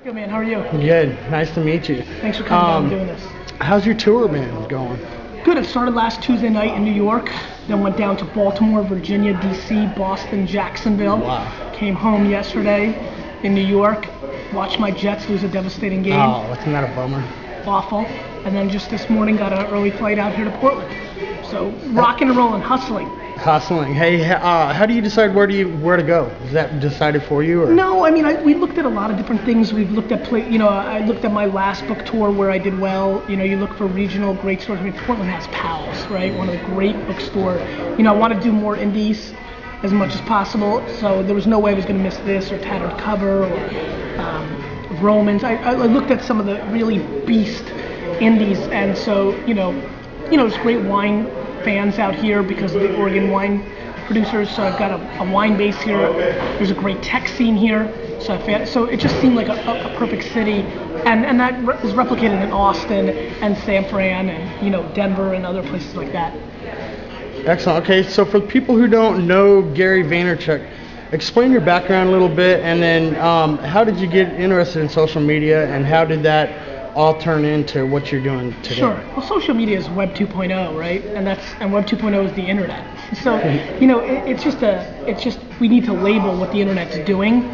Good, man. How are you? Good. Nice to meet you. Thanks for coming down and doing this. How's your tour been going? Good. It started last Tuesday night in New York, then went down to Baltimore, Virginia, D.C., Boston, Jacksonville. Wow. Came home yesterday in New York, watched my Jets lose a devastating game. Oh, wasn't that a bummer? Awful. And then just this morning got an early flight out here to Portland. So rocking and rolling, hustling. Hustling. Hey, how do you decide where to go? Is that decided for you, or? No, I mean, we looked at a lot of different things. We've looked at I looked at my last book tour where I did well. You look for regional great stores. I mean, Portland has Pals, right? One of the great bookstores. I want to do more indies as much as possible. So there was no way I was going to miss this or Tattered Cover or Romans. I looked at some of the really beast indies, and so there's great wine fans out here because of the Oregon wine producers. So I've got a wine base here. There's a great tech scene here. So it just seemed like a perfect city, and that is replicated in Austin and San Fran and Denver and other places like that. Excellent. Okay, so for people who don't know Gary Vaynerchuk, explain your background a little bit, and then how did you get interested in social media, and how did that all turn into what you're doing today? Sure. Well, social media is Web 2.0, right? And Web 2.0 is the internet. So it's just we need to label what the internet's doing.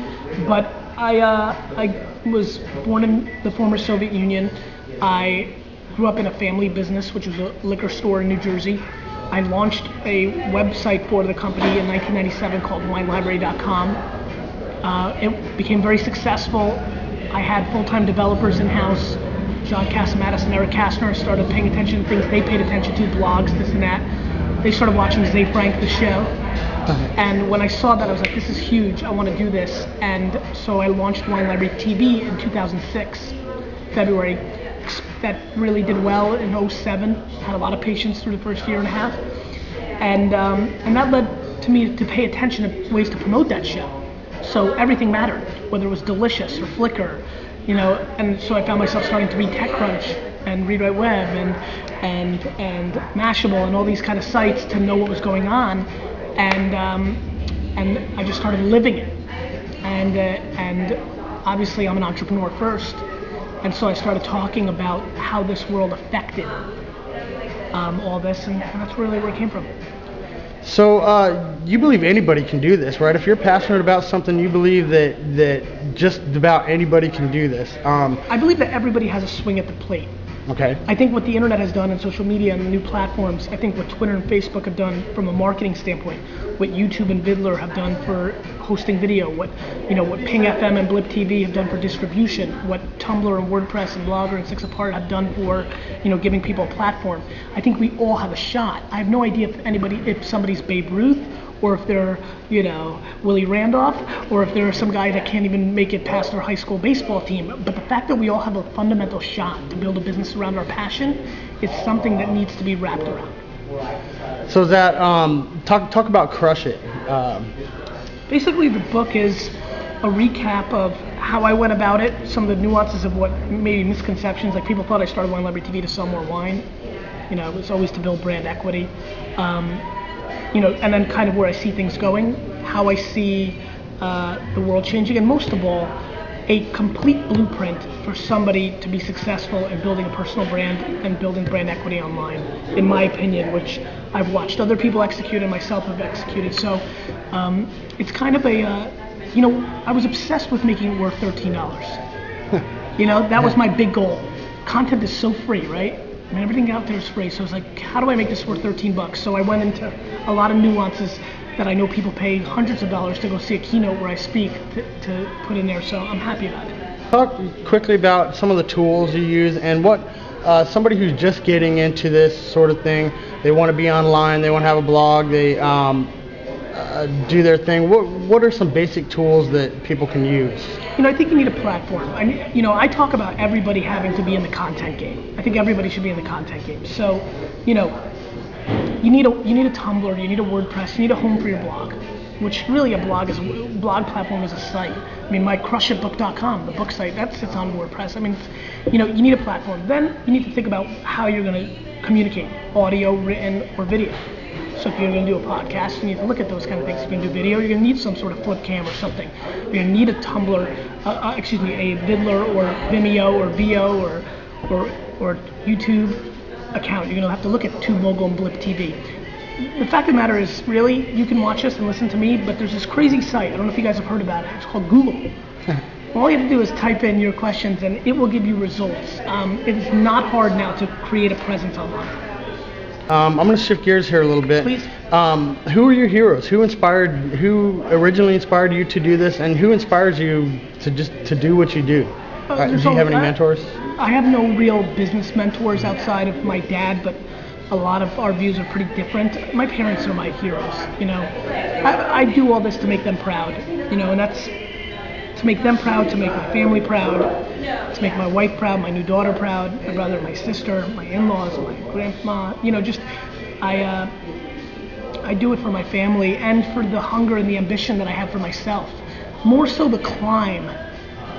But I was born in the former Soviet Union. I grew up in a family business, which was a liquor store in New Jersey. I launched a website for the company in 1997 called WineLibrary.com. It became very successful. I had full-time developers in-house. John Casamatis and Eric Kastner started paying attention to things they paid attention to, blogs, this and that. They started watching Zay Frank, the show. And when I saw that, I was like, this is huge. I want to do this. And so I launched Wine Library TV in 2006, February. That really did well in 2007. Had a lot of patience through the first year and a half. And that led to me to pay attention to ways to promote that show. So everything mattered, whether it was Delicious or Flickr, and so I found myself starting to read TechCrunch and Read Right Web and Mashable and all these kind of sites to know what was going on, and I just started living it, and obviously I'm an entrepreneur first, and so I started talking about how this world affected all this, and that's really where it came from. So you believe anybody can do this, right? If you're passionate about something, you believe that just about anybody can do this. I believe that everybody has a swing at the plate. Okay. I think what the internet has done and social media and the new platforms, I think what Twitter and Facebook have done from a marketing standpoint, what YouTube and Vidler have done for hosting video, what Ping FM and Blip TV have done for distribution, what Tumblr and WordPress and Blogger and Six Apart have done for giving people a platform. I think we all have a shot. I have no idea if somebody's Babe Ruth, or if they're, Willie Randolph, or if they're some guy that can't even make it past their high school baseball team. But the fact that we all have a fundamental shot to build a business around our passion is something that needs to be wrapped around. So that, talk about Crush It. Basically, the book is a recap of how I went about it, some of the nuances of what maybe misconceptions, like people thought I started Wine Library TV to sell more wine. It was always to build brand equity. And then kind of where I see things going, how I see the world changing, and most of all, a complete blueprint for somebody to be successful in building a personal brand and building brand equity online, in my opinion, which I've watched other people execute and myself have executed. So it's kind of I was obsessed with making it worth $13. That was my big goal. Content is so free, right? I mean, everything out there is free, so I was like, how do I make this worth $13? So I went into a lot of nuances that I know people pay hundreds of dollars to go see a keynote where I speak to put in there, so I'm happy about it. Talk quickly about some of the tools you use and what somebody who's just getting into this sort of thing, they want to be online, they want to have a blog, they do their thing. What are some basic tools that people can use? I think you need a platform. I talk about everybody having to be in the content game. I think everybody should be in the content game. So, you need a Tumblr, you need a WordPress, you need a home for your blog, which really a blog platform is a site. I mean, my crushitbook.com, the book site, that sits on WordPress. I mean, you need a platform. Then you need to think about how you're going to communicate, audio, written, or video. So if you're going to do a podcast, you need to look at those kind of things. If you're going to do video, you're going to need some sort of flip cam or something. You're going to need a Tumblr, a Vidler or Vimeo or VO or YouTube account. You're going to have to look at TubeMogul and Blip TV. The fact of the matter is, really, you can watch this and listen to me, but there's this crazy site. I don't know if you guys have heard about it. It's called Google. All you have to do is type in your questions and it will give you results. It is not hard now to create a presence online. I'm going to shift gears here a little bit. Please. Who are your heroes? Who originally inspired you to do this, and who inspires you to do what you do? Do you have any mentors? I have no real business mentors outside of my dad, but a lot of our views are pretty different. My parents are my heroes, you know. I do all this to make them proud, you know, and that's to make them proud, to make my family proud, to make my wife proud, my new daughter proud, my brother, my sister, my in-laws, my grandma, you know, just I do it for my family and for the hunger and the ambition that I have for myself. More so the climb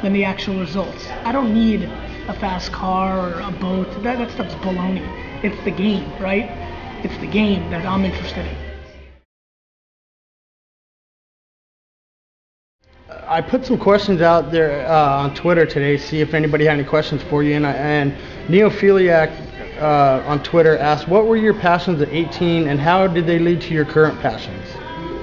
than the actual results. I don't need a fast car or a boat. That stuff's baloney. It's the game, right? It's the game that I'm interested in. I put some questions out there on Twitter today, see if anybody had any questions for you. And Neophiliac on Twitter asked, what were your passions at 18 and how did they lead to your current passions?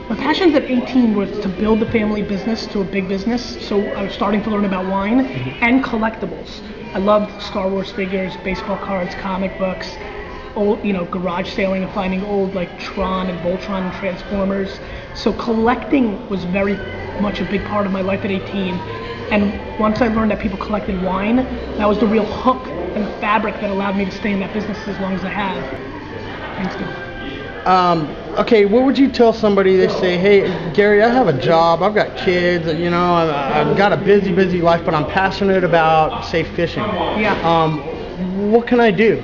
My passions at 18 was to build the family business to a big business. So I was starting to learn about wine and collectibles. I loved Star Wars figures, baseball cards, comic books, old, you know, garage sailing and finding old like Tron and Voltron and Transformers. So collecting was very much a big part of my life at 18. And once I learned that people collected wine, that was the real hook and the fabric that allowed me to stay in that business as long as I have. Thanks, Bill. Okay, what would you tell somebody? They say, hey, Gary, I have a job, I've got kids, you know, I've got a busy life, but I'm passionate about, say, fishing. Yeah. What can I do?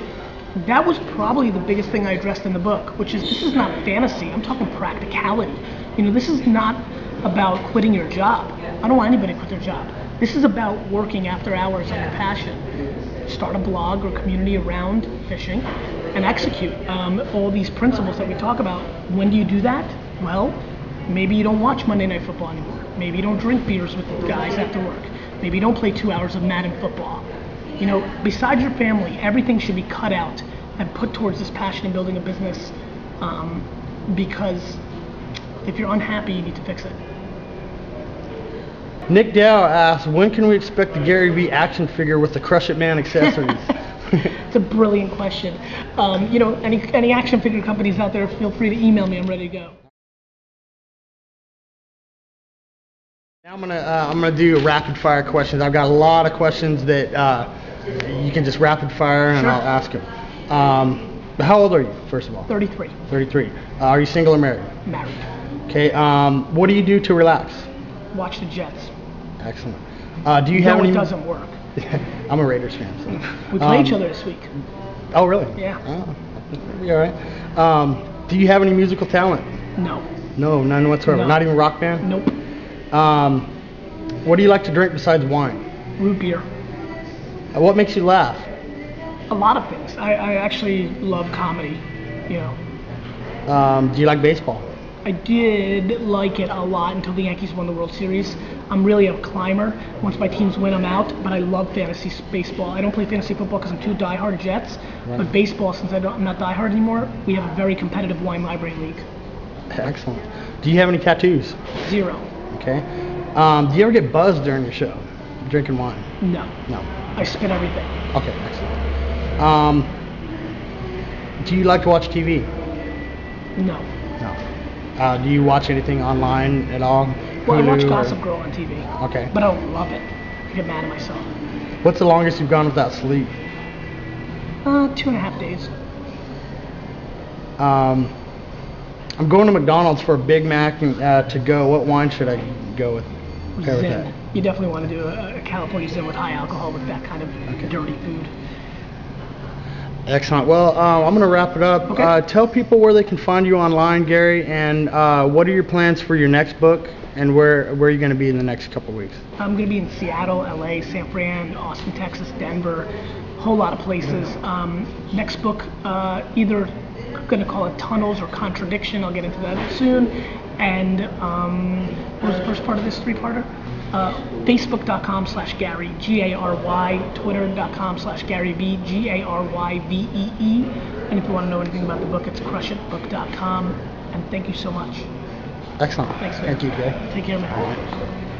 That was probably the biggest thing I addressed in the book, which is this is not fantasy. I'm talking practicality. You know, this is not about quitting your job. I don't want anybody to quit their job. This is about working after hours on your passion. Start a blog or community around fishing and execute all these principles that we talk about. When do you do that? Well, maybe you don't watch Monday Night Football anymore. Maybe you don't drink beers with the guys after work. Maybe you don't play 2 hours of Madden football. You know, besides your family, everything should be cut out and put towards this passion in building a business, because if you're unhappy, you need to fix it. Nick Dow asks, when can we expect the Gary Vee action figure with the Crush It Man accessories? It's a brilliant question. You know, any action figure companies out there, feel free to email me. I'm ready to go. Now I'm gonna do rapid fire questions. I've got a lot of questions that you can just rapid fire and Sure. I'll ask them. How old are you, first of all? 33. 33. Are you single or married? Married. Okay. What do you do to relax? Watch the Jets. Excellent. Do you have any? It doesn't work. I'm a Raiders fan. So. We play each other this week. Oh, really? Yeah. Oh, that'll be all right. Do you have any musical talent? No. No, none whatsoever. No. Not even rock band? Nope. What do you like to drink besides wine? Root beer. What makes you laugh? A lot of things. I actually love comedy, you know. Do you like baseball? I did like it a lot until the Yankees won the World Series. I'm really a climber. Once my teams win, I'm out. But I love fantasy baseball. I don't play fantasy football because I'm too diehard Jets. Right. But baseball, since I'm not diehard anymore, we have a very competitive wine library league. Excellent. Do you have any tattoos? 0. Okay. Do you ever get buzzed during your show, drinking wine? No. No. I spit everything. Okay, excellent. Do you like to watch TV? No. No. Do you watch anything online at all? Well, Hulu I watch Gossip Girl on TV. Okay. But I don't love it. I get mad at myself. What's the longest you've gone without sleep? 2.5 days. I'm going to McDonald's for a Big Mac and, to go. What wine should I go with? Zen. You definitely want to do a California Zen with high alcohol with that kind of dirty food. Excellent. Well, I'm going to wrap it up. Okay. Tell people where they can find you online, Gary, and what are your plans for your next book, and where are you going to be in the next couple of weeks? I'm going to be in Seattle, LA, San Fran, Austin, Texas, Denver, a whole lot of places. Next book, either going to call it tunnels or contradiction. I'll get into that soon. And what was the first part of this three-parter? Facebook.com/Gary, Gary, Twitter.com/GaryB, GaryBeee. And if you want to know anything about the book, it's crushitbook.com. And thank you so much. Excellent. Thanks, man. Thank you, Jay. Take care, man.